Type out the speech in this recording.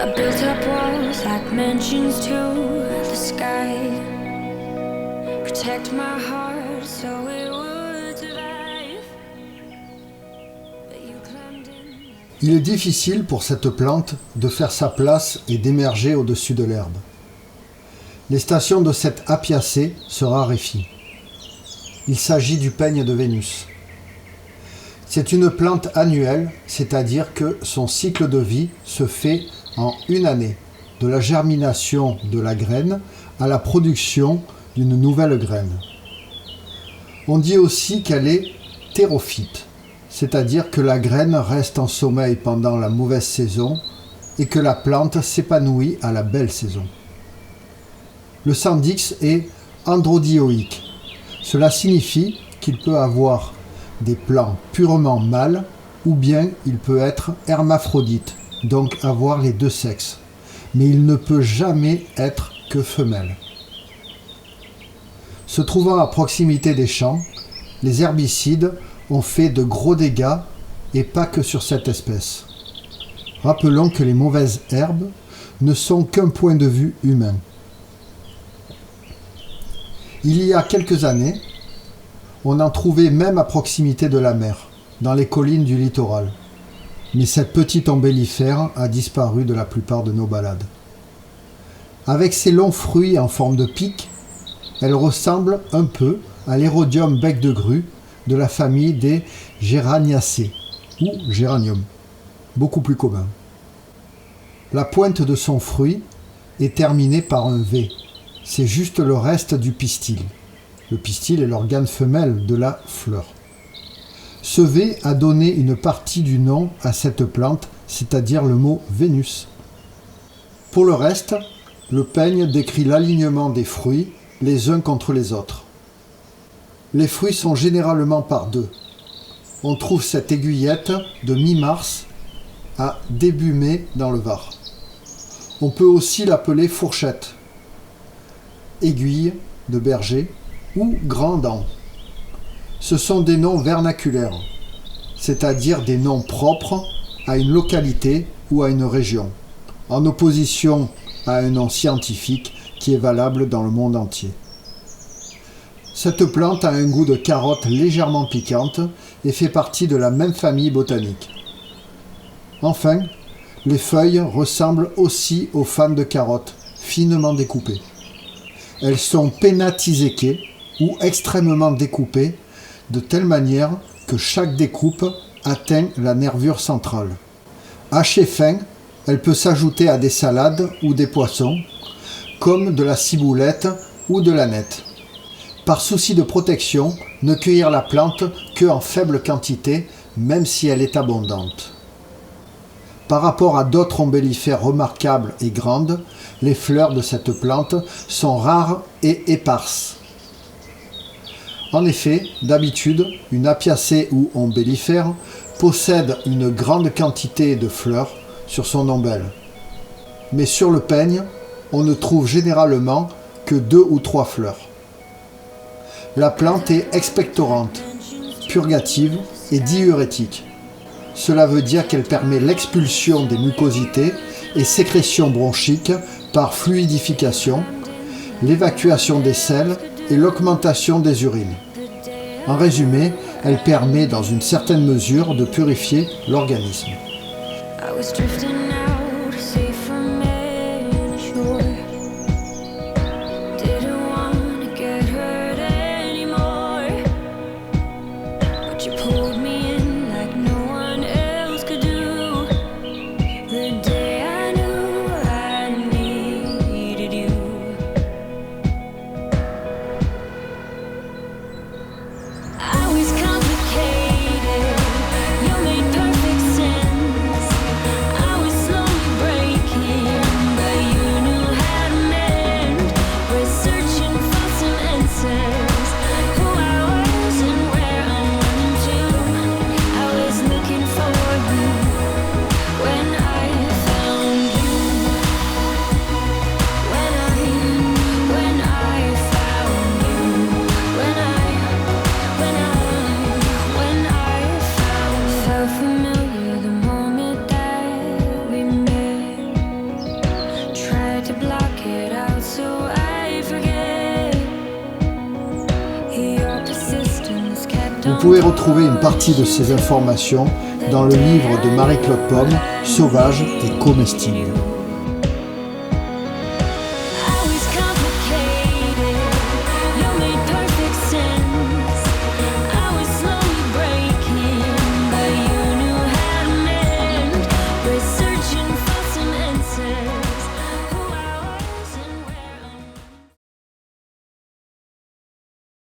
I built up walls like mansions to the sky. Protect my heart so it would survive. But you climbed in. Il est difficile pour cette plante de faire sa place et d'émerger au-dessus de l'herbe. Les stations de cette apiacée se raréfient. Il s'agit du peigne de Vénus. C'est une plante annuelle, c'est-à-dire que son cycle de vie se fait en une année, de la germination de la graine à la production d'une nouvelle graine. On dit aussi qu'elle est thérophyte, c'est-à-dire que la graine reste en sommeil pendant la mauvaise saison et que la plante s'épanouit à la belle saison. Le sandix est androdioïque. Cela signifie qu'il peut avoir des plants purement mâles ou bien il peut être hermaphrodite, donc avoir les deux sexes. Mais il ne peut jamais être que femelle. Se trouvant à proximité des champs, les herbicides ont fait de gros dégâts et pas que sur cette espèce. Rappelons que les mauvaises herbes ne sont qu'un point de vue humain. Il y a quelques années, on en trouvait même à proximité de la mer, dans les collines du littoral. Mais cette petite ombellifère a disparu de la plupart de nos balades. Avec ses longs fruits en forme de pic, elle ressemble un peu à l'Érodium bec de grue de la famille des Géraniacées, ou géranium, beaucoup plus commun. La pointe de son fruit est terminée par un V. C'est juste le reste du pistil. Le pistil est l'organe femelle de la fleur. Ce V a donné une partie du nom à cette plante, c'est-à-dire le mot Vénus. Pour le reste, le peigne décrit l'alignement des fruits les uns contre les autres. Les fruits sont généralement par deux. On trouve cette aiguillette de mi-mars à début mai dans le Var. On peut aussi l'appeler fourchette, aiguille de berger ou grand dent. Ce sont des noms vernaculaires, c'est-à-dire des noms propres à une localité ou à une région, en opposition à un nom scientifique qui est valable dans le monde entier. Cette plante a un goût de carotte légèrement piquante et fait partie de la même famille botanique. Enfin, les feuilles ressemblent aussi aux fans de carottes, finement découpées. Elles sont pénatiséquées ou extrêmement découpées de telle manière que chaque découpe atteint la nervure centrale. Hachée fin, elle peut s'ajouter à des salades ou des poissons, comme de la ciboulette ou de l'aneth. Par souci de protection, ne cueillir la plante qu'en faible quantité, même si elle est abondante. Par rapport à d'autres ombellifères remarquables et grandes, les fleurs de cette plante sont rares et éparses. En effet, d'habitude, une apiacée ou ombellifère possède une grande quantité de fleurs sur son ombelle. Mais sur le peigne, on ne trouve généralement que 2 ou 3 fleurs. La plante est expectorante, purgative et diurétique. Cela veut dire qu'elle permet l'expulsion des mucosités et sécrétions bronchiques par fluidification, l'évacuation des selles et l'augmentation des urines. En résumé, elle permet dans une certaine mesure de purifier l'organisme. Who I was and where I'm running to. Vous pouvez retrouver une partie de ces informations dans le livre de Marie-Claude Pomme, Sauvage et comestible.